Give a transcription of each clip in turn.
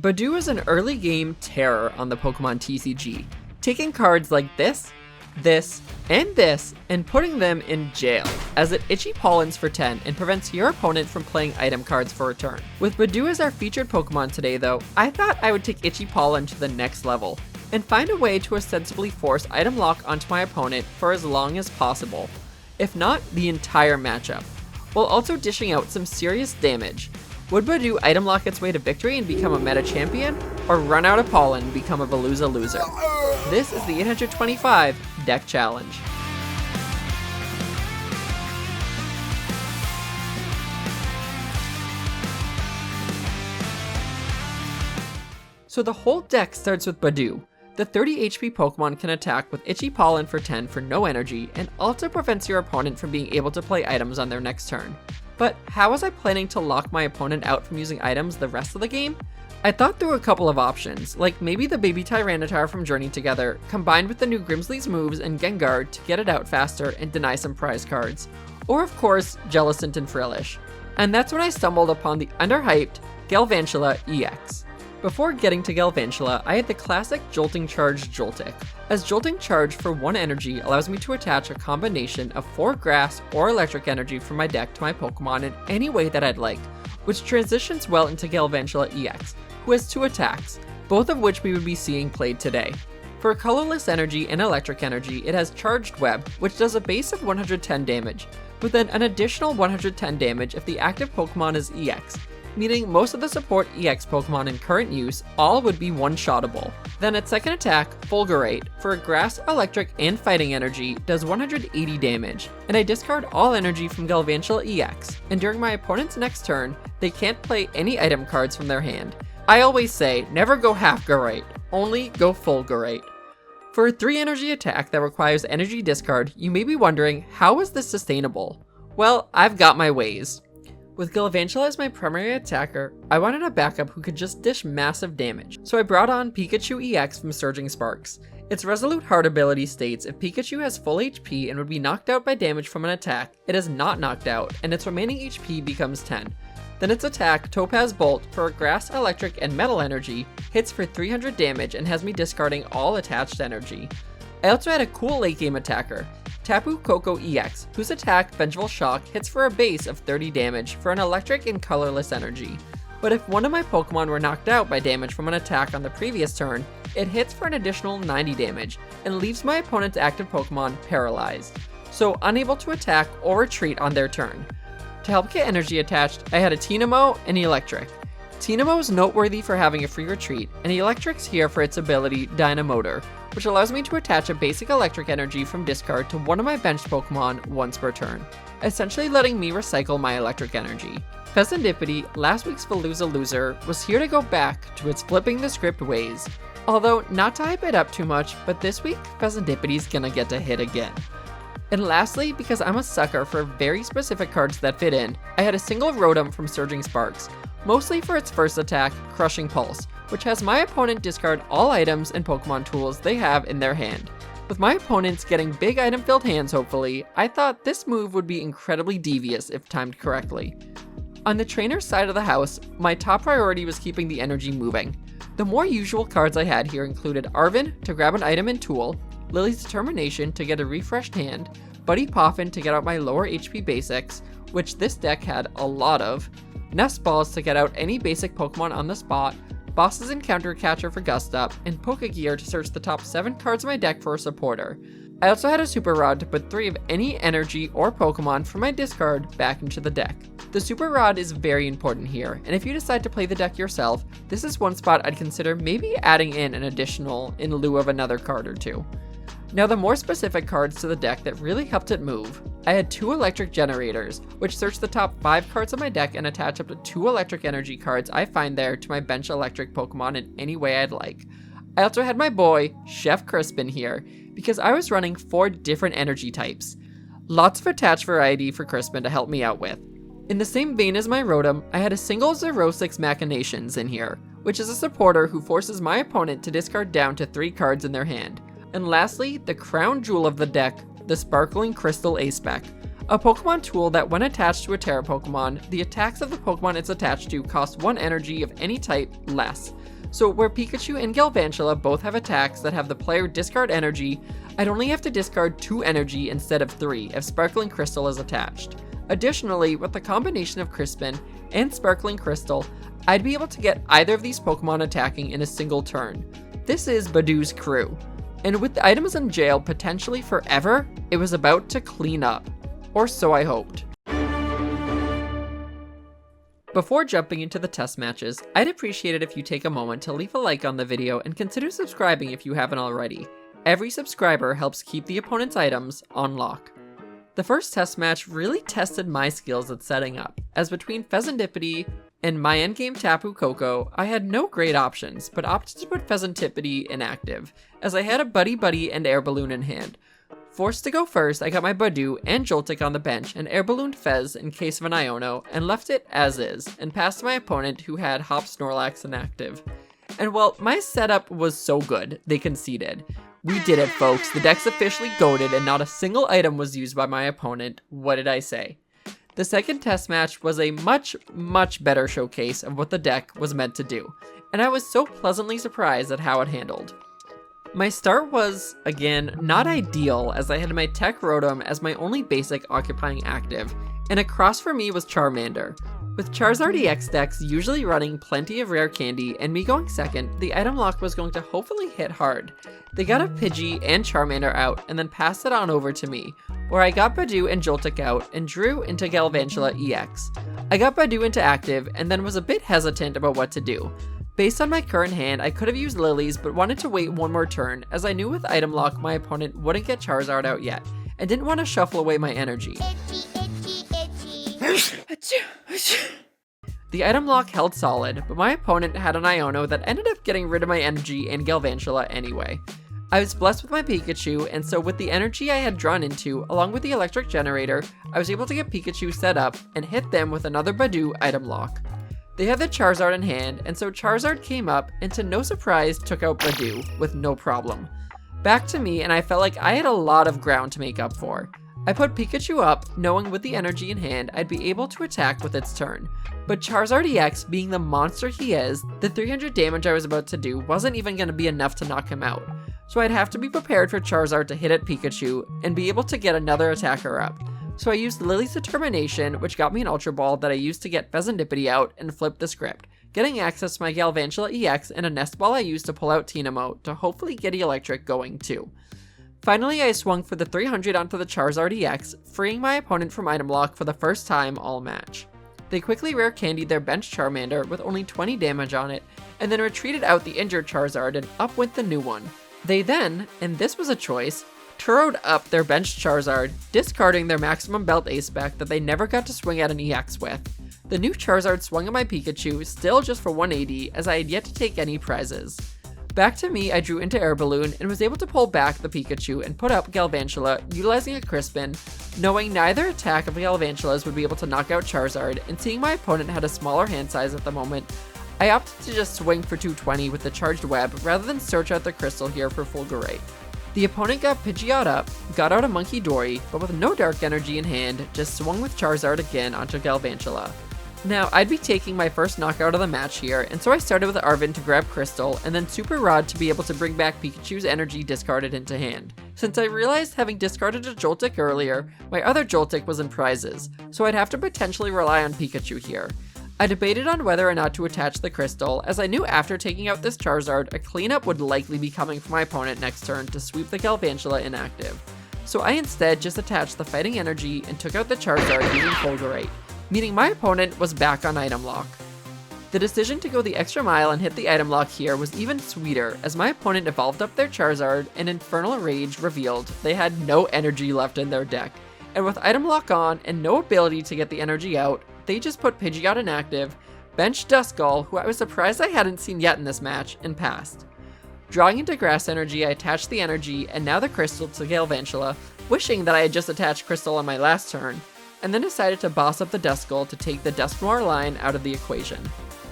Budew is an early game terror on the Pokemon TCG, taking cards like this, and putting them in jail, as it itchy pollens for 10 and prevents your opponent from playing item cards for a turn. With Budew as our featured Pokemon today though, I thought I would take itchy pollen to the next level, and find a way to ostensibly force item lock onto my opponent for as long as possible, if not the entire matchup, while also dishing out some serious damage. Would Budew item lock its way to victory and become a meta champion, or run out of pollen and become a Veluza loser? This is the 825 Deck Challenge. So the whole deck starts with Budew. The 30 HP Pokemon can attack with Itchy Pollen for 10 for no energy, and also prevents your opponent from being able to play items on their next turn. But how was I planning to lock my opponent out from using items the rest of the game? I thought through a couple of options, like maybe the baby Tyranitar from Journey Together, combined with the new Grimsley's moves and Gengar to get it out faster and deny some prize cards. Or of course, Jellicent and Frillish. And that's when I stumbled upon the underhyped Galvantula EX. Before getting to Galvantula, I had the classic Jolting Charge Joltik, as Jolting Charge for 1 energy allows me to attach a combination of 4 grass or electric energy from my deck to my Pokemon in any way that I'd like, which transitions well into Galvantula EX, who has 2 attacks, both of which we would be seeing played today. For colorless energy and electric energy, it has Charged Web, which does a base of 110 damage, with then an additional 110 damage if the active Pokemon is EX, meaning most of the support EX Pokemon in current use all would be one-shottable. Then its second attack, Fulgurate, for a Grass, Electric, and Fighting Energy, does 180 damage, and I discard all energy from Galvantula EX, and during my opponent's next turn, they can't play any item cards from their hand. I always say, never go half-Gurate, only go Fulgurate. For a 3 energy attack that requires energy discard, you may be wondering, how is this sustainable? Well, I've got my ways. With Galvantula as my primary attacker, I wanted a backup who could just dish massive damage, so I brought on Pikachu EX from Surging Sparks. Its Resolute Heart ability states if Pikachu has full HP and would be knocked out by damage from an attack, it is not knocked out, and its remaining HP becomes 10. Then its attack, Topaz Bolt, for a Grass, Electric, and Metal Energy, hits for 300 damage and has me discarding all attached energy. I also had a cool late game attacker, Tapu Koko EX, whose attack, Vengeful Shock, hits for a base of 30 damage for an electric and colorless energy. But if one of my Pokemon were knocked out by damage from an attack on the previous turn, it hits for an additional 90 damage and leaves my opponent's active Pokemon paralyzed, so unable to attack or retreat on their turn. To help get energy attached, I had a Tynamo and Eelektrik. Tynamo is noteworthy for having a free retreat, and Electric's here for its ability Dynamotor, which allows me to attach a basic electric energy from discard to one of my benched Pokemon once per turn, essentially letting me recycle my electric energy. Fezandipiti, last week's Veluza loser, was here to go back to its flipping the script ways. Although, not to hype it up too much, but this week, Fezandipiti's gonna get to hit again. And lastly, because I'm a sucker for very specific cards that fit in, I had a single Rotom from Surging Sparks, mostly for its first attack, Crushing Pulse, which has my opponent discard all items and Pokemon tools they have in their hand. With my opponents getting big item-filled hands hopefully, I thought this move would be incredibly devious if timed correctly. On the trainer's side of the house, my top priority was keeping the energy moving. The more usual cards I had here included Arven to grab an item and tool, Lillie's Determination to get a refreshed hand, Buddy Poffin to get out my lower HP basics, which this deck had a lot of, Nest Balls to get out any basic Pokemon on the spot, Boss's Encounter Catcher for Gust Up, and Pokégear to search the top 7 cards of my deck for a supporter. I also had a Super Rod to put 3 of any energy or Pokemon from my discard back into the deck. The Super Rod is very important here, and if you decide to play the deck yourself, this is one spot I'd consider maybe adding in an additional in lieu of another card or 2. Now the more specific cards to the deck that really helped it move, I had 2 Electric Generators, which search the top 5 cards of my deck and attach up to 2 electric energy cards I find there to my bench electric Pokemon in any way I'd like. I also had my boy, Chef Crispin here, because I was running 4 different energy types. Lots of attached variety for Crispin to help me out with. In the same vein as my Rotom, I had a single Xerosic Machinations in here, which is a supporter who forces my opponent to discard down to 3 cards in their hand. And lastly, the crown jewel of the deck, the Sparkling Crystal Aspec, a Pokemon tool that when attached to a Terra Pokemon, the attacks of the Pokemon it's attached to cost 1 energy of any type less, So where Pikachu and Galvantula both have attacks that have the player discard energy, I'd only have to discard 2 energy instead of 3 if Sparkling Crystal is attached. Additionally, with the combination of Crispin and Sparkling Crystal, I'd be able to get either of these Pokemon attacking in a single turn. This is Budew's crew. And with the items in jail potentially forever, it was about to clean up. Or so I hoped. Before jumping into the test matches, I'd appreciate it if you take a moment to leave a like on the video and consider subscribing if you haven't already. Every subscriber helps keep the opponent's items on lock. The first test match really tested my skills at setting up, as between Fezandipiti and my endgame Tapu Koko, I had no great options, but opted to put Fezandipiti inactive, as I had a Buddy-Buddy and Air Balloon in hand. Forced to go first, I got my Budew and Joltik on the bench and Air Ballooned Fez in case of an Iono, and left it as is, and passed my opponent who had Hop Snorlax inactive. And well, my setup was so good, they conceded. We did it, folks. The deck's officially goated and not a single item was used by my opponent. What did I say? The second test match was a much better showcase of what the deck was meant to do, and I was so pleasantly surprised at how it handled. My start was, again, not ideal as I had my Tech Rotom as my only basic occupying active, and across for me was Charmander. With Charizard EX decks usually running plenty of rare candy and me going second, the item lock was going to hopefully hit hard. They got a Pidgey and Charmander out and then passed it on over to me, where I got Budew and Joltik out and drew into Galvantula EX. I got Budew into active and then was a bit hesitant about what to do. Based on my current hand, I could have used Lillie's but wanted to wait one more turn as I knew with item lock my opponent wouldn't get Charizard out yet, and didn't want to shuffle away my energy. The item lock held solid, but my opponent had an Iono that ended up getting rid of my energy and Galvantula anyway. I was blessed with my Pikachu, and so with the energy I had drawn into, along with the Electric Generator, I was able to get Pikachu set up and hit them with another Budew item lock. They had the Charizard in hand, and so Charizard came up and to no surprise took out Budew with no problem. Back to me, and I felt like I had a lot of ground to make up for. I put Pikachu up, knowing with the energy in hand I'd be able to attack with its turn. But Charizard EX, being the monster he is, the 300 damage I was about to do wasn't even going to be enough to knock him out. So I'd have to be prepared for Charizard to hit at Pikachu and be able to get another attacker up. So I used Lillie's Determination, which got me an Ultra Ball that I used to get Fezandipiti out and flipped the script, getting access to my Galvantula EX and a Nest Ball I used to pull out Tynamo to hopefully get Electric going too. Finally, I swung for the 300 onto the Charizard EX, freeing my opponent from item lock for the first time all match. They quickly rare candied their bench Charmander with only 20 damage on it, and then retreated out the injured Charizard and up went the new one. They then, and this was a choice, Turrowed up their bench Charizard, discarding their maximum belt ace spec that they never got to swing at an EX with. The new Charizard swung at my Pikachu, still just for 180, as I had yet to take any prizes. Back to me, I drew into Air Balloon and was able to pull back the Pikachu and put up Galvantula, utilizing a Crispin, knowing neither attack of Galvantula's would be able to knock out Charizard, and seeing my opponent had a smaller hand size at the moment, I opted to just swing for 220 with the charged web rather than search out the crystal here for Fulgurate. The opponent got Pidgeot up, got out a Monkey Dory, but with no Dark Energy in hand, just swung with Charizard again onto Galvantula. Now, I'd be taking my first knockout of the match here, and so I started with Arven to grab Crystal, and then Super Rod to be able to bring back Pikachu's energy discarded into hand. Since I realized having discarded a Joltik earlier, my other Joltik was in prizes, so I'd have to potentially rely on Pikachu here. I debated on whether or not to attach the Crystal, as I knew after taking out this Charizard, a cleanup would likely be coming for my opponent next turn to sweep the Galvantula inactive. So I instead just attached the Fighting Energy and took out the Charizard using Fulgurate, meaning my opponent was back on item lock. The decision to go the extra mile and hit the item lock here was even sweeter, as my opponent evolved up their Charizard and Infernal Rage revealed they had no energy left in their deck, and with item lock on and no ability to get the energy out, they just put Pidgeot inactive, benched Duskull, who I was surprised I hadn't seen yet in this match, and passed. Drawing into Grass Energy, I attached the energy and now the Crystal to Galvantula, wishing that I had just attached Crystal on my last turn, and then decided to boss up the Duskull to take the Dusknoir line out of the equation.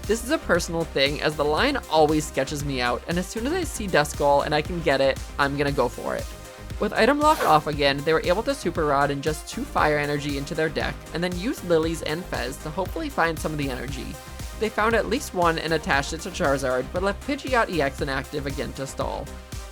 This is a personal thing, as the line always sketches me out, and as soon as I see Duskull and I can get it, I'm gonna go for it. With item lock off again, they were able to Super Rod and just 2 Fire Energy into their deck, and then use Lillies and Fez to hopefully find some of the energy. They found at least one and attached it to Charizard, but left Pidgeot EX inactive again to stall.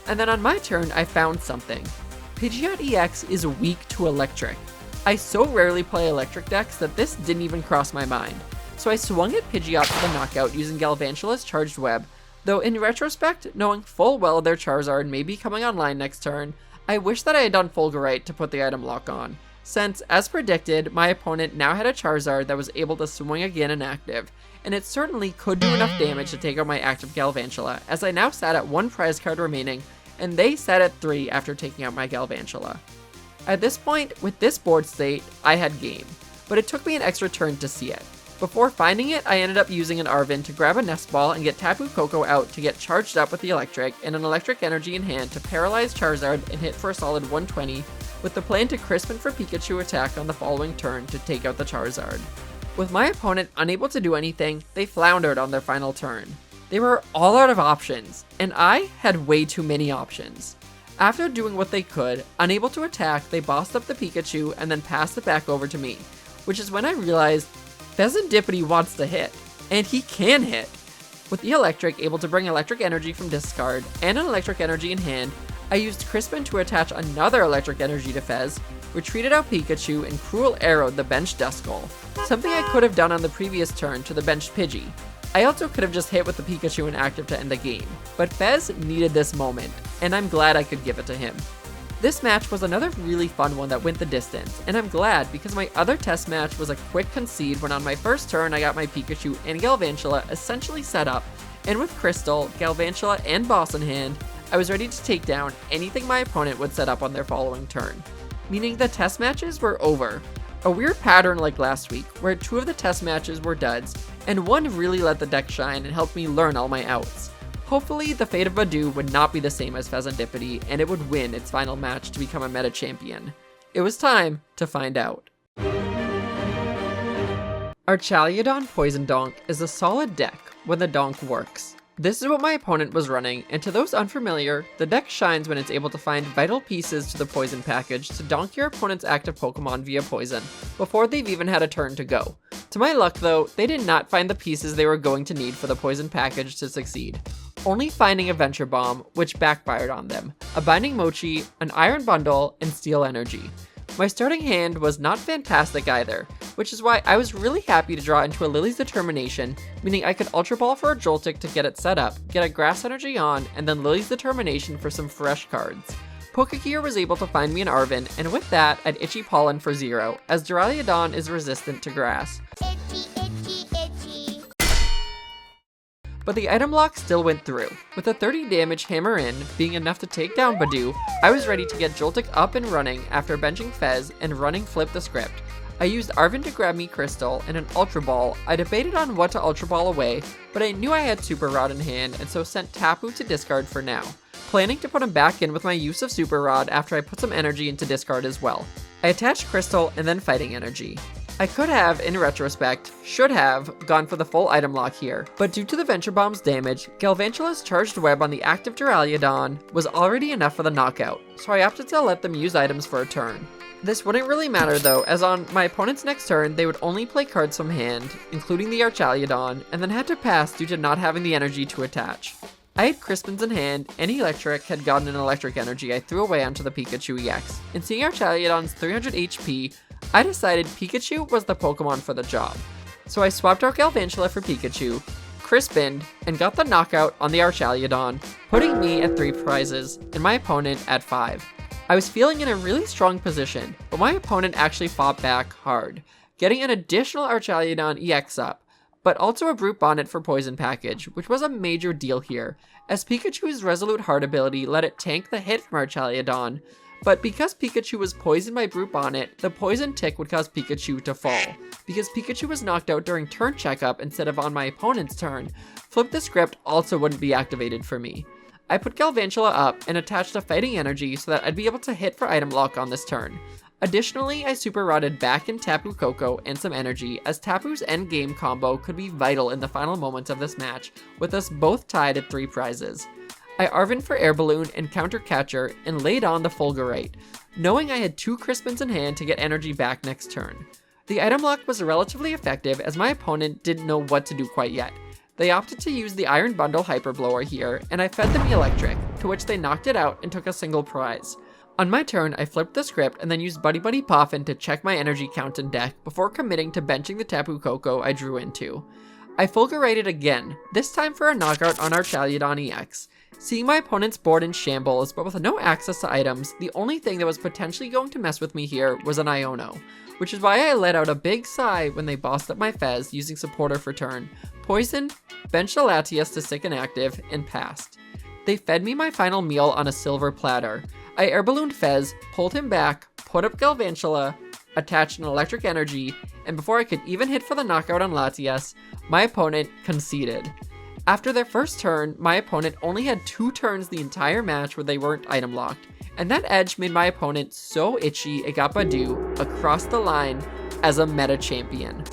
And then on my turn, I found something. Pidgeot EX is weak to Electric. I so rarely play Electric decks that this didn't even cross my mind. So I swung at Pidgeot for the knockout using Galvantula's Charged Web, though in retrospect, knowing full well their Charizard may be coming online next turn, I wish that I had done Fulgurite to put the item lock on, since, as predicted, my opponent now had a Charizard that was able to swing again inactive, and it certainly could do enough damage to take out my active Galvantula, as I now sat at 1 prize card remaining, and they sat at 3 after taking out my Galvantula. At this point, with this board state, I had game, but it took me an extra turn to see it. Before finding it, I ended up using an Arven to grab a Nest Ball and get Tapu Koko out to get charged up with the Electric and an Electric Energy in hand to paralyze Charizard and hit for a solid 120, with the plan to Crispin for Pikachu attack on the following turn to take out the Charizard. With my opponent unable to do anything, they floundered on their final turn. They were all out of options, and I had way too many options. After doing what they could, unable to attack, they bossed up the Pikachu and then passed it back over to me, which is when I realized Fezandipiti wants to hit, and he can hit. With the Electric able to bring Electric Energy from discard and an Electric Energy in hand, I used Crispin to attach another Electric Energy to Fez, retreated out Pikachu, and Cruel Arrowed the benched Duskull, something I could have done on the previous turn to the benched Pidgey. I also could have just hit with the Pikachu inactive to end the game, but Fez needed this moment, and I'm glad I could give it to him. This match was another really fun one that went the distance, and I'm glad because my other test match was a quick concede when on my first turn I got my Pikachu and Galvantula essentially set up, and with Crystal, Galvantula, and Boss in hand, I was ready to take down anything my opponent would set up on their following turn. Meaning the test matches were over. A weird pattern like last week, where 2 of the test matches were duds, and 1 really let the deck shine and helped me learn all my outs. Hopefully, the fate of Budew would not be the same as Fezandipiti, and it would win its final match to become a meta champion. It was time to find out. Archaliodon Poison Donk is a solid deck when the donk works. This is what my opponent was running, and to those unfamiliar, the deck shines when it's able to find vital pieces to the poison package to donk your opponent's active Pokemon via poison, before they've even had a turn to go. To my luck though, they did not find the pieces they were going to need for the poison package to succeed, only finding a Venture Bomb, which backfired on them, a Binding Mochi, an Iron Bundle, and Steel Energy. My starting hand was not fantastic either, which is why I was really happy to draw into a Lillie's Determination, meaning I could Ultra Ball for a Joltik to get it set up, get a Grass Energy on, and then Lillie's Determination for some fresh cards. Pokégear was able to find me an Arven, and with that, I'd Itchy Pollen for 0, as Duraludon is resistant to grass. But the item lock still went through. With a 30 damage Hammer In being enough to take down Budew, I was ready to get Joltik up and running after benching Fez and running Flip the Script. I used Arven to grab me Crystal and an Ultra Ball. I debated on what to Ultra Ball away, but I knew I had Super Rod in hand and so sent Tapu to discard for now, planning to put him back in with my use of Super Rod after I put some energy into discard as well. I attached Crystal and then Fighting Energy. I could have, in retrospect, should have, gone for the full item lock here, but due to the Venture Bomb's damage, Galvantula's Charged Web on the active Duraludon was already enough for the knockout, so I opted to let them use items for a turn. This wouldn't really matter though, as on my opponent's next turn, they would only play cards from hand, including the Archaliodon, and then had to pass due to not having the energy to attach. I had Crispins in hand, and Electric had gotten an Electric Energy I threw away onto the Pikachu EX, and seeing Archaliodon's 300 HP, I decided Pikachu was the Pokemon for the job. So I swapped out Galvantula for Pikachu, Crispin, and got the knockout on the Archaliodon, putting me at 3 prizes, and my opponent at 5. I was feeling in a really strong position, but my opponent actually fought back hard, getting an additional Archaliodon EX up, but also a Brute Bonnet for Poison Package, which was a major deal here, as Pikachu's Resolute Heart ability let it tank the hit from Archaliodon, but because Pikachu was poisoned by Brute Bonnet, the poison tick would cause Pikachu to fall. Because Pikachu was knocked out during turn checkup instead of on my opponent's turn, Flip the Script also wouldn't be activated for me. I put Galvantula up and attached a Fighting Energy so that I'd be able to hit for item lock on this turn. Additionally, I Super Rodded back in Tapu Koko and some energy, as Tapu's endgame combo could be vital in the final moments of this match, with us both tied at 3 prizes. I Arven for Air Balloon and Counter Catcher and laid on the Fulgurite, knowing I had 2 Crispins in hand to get energy back next turn. The item lock was relatively effective as my opponent didn't know what to do quite yet. They opted to use the Iron Bundle Hyper Blower here, and I fed them Eelektrik, to which they knocked it out and took a single prize. On my turn, I flipped the script and then used Buddy-Buddy Poffin to check my energy count and deck before committing to benching the Tapu Koko I drew into. I fulgurated again, this time for a knockout on Artazon EX. Seeing my opponent's board in shambles, but with no access to items, the only thing that was potentially going to mess with me here was an Iono, which is why I let out a big sigh when they bossed up my Fez using Supporter for turn, poisoned, benched a Latias to sick and active, and passed. They fed me my final meal on a silver platter. I air ballooned Fez, pulled him back, put up Galvantula, attached an electric energy, and before I could even hit for the knockout on Latias, my opponent conceded. After their first turn, my opponent only had 2 turns the entire match where they weren't item locked, and that edge made my opponent so itchy it got Budew across the line as a meta champion.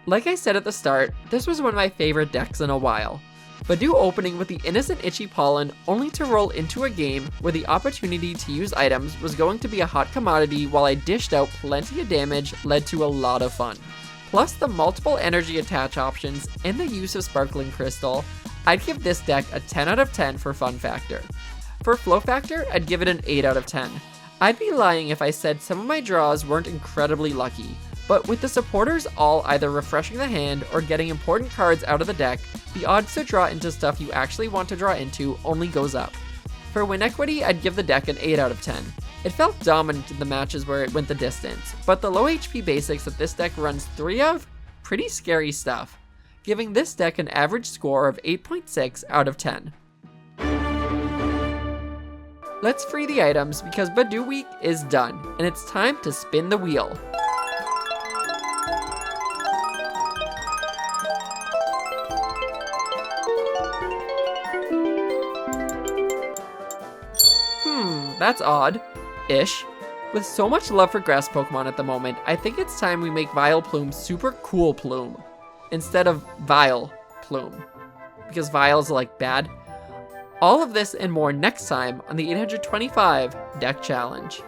Like I said at the start, this was one of my favorite decks in a while. Budew opening with the innocent Itchy Pollen only to roll into a game where the opportunity to use items was going to be a hot commodity while I dished out plenty of damage led to a lot of fun. Plus the multiple energy attach options and the use of Sparkling Crystal, I'd give this deck a 10 out of 10 for fun factor. For flow factor, I'd give it an 8 out of 10. I'd be lying if I said some of my draws weren't incredibly lucky, but with the supporters all either refreshing the hand or getting important cards out of the deck, the odds to draw into stuff you actually want to draw into only goes up. For win equity, I'd give the deck an 8 out of 10. It felt dominant in the matches where it went the distance, but the low HP basics that this deck runs 3 of? Pretty scary stuff, giving this deck an average score of 8.6 out of 10. Let's free the items because Budew week is done, and it's time to spin the wheel. That's odd-ish. With so much love for grass Pokemon at the moment, I think it's time we make Vileplume Super Cool Plume instead of Vile Plume, because Vile's like bad. All of this and more next time on the 825 Deck Challenge.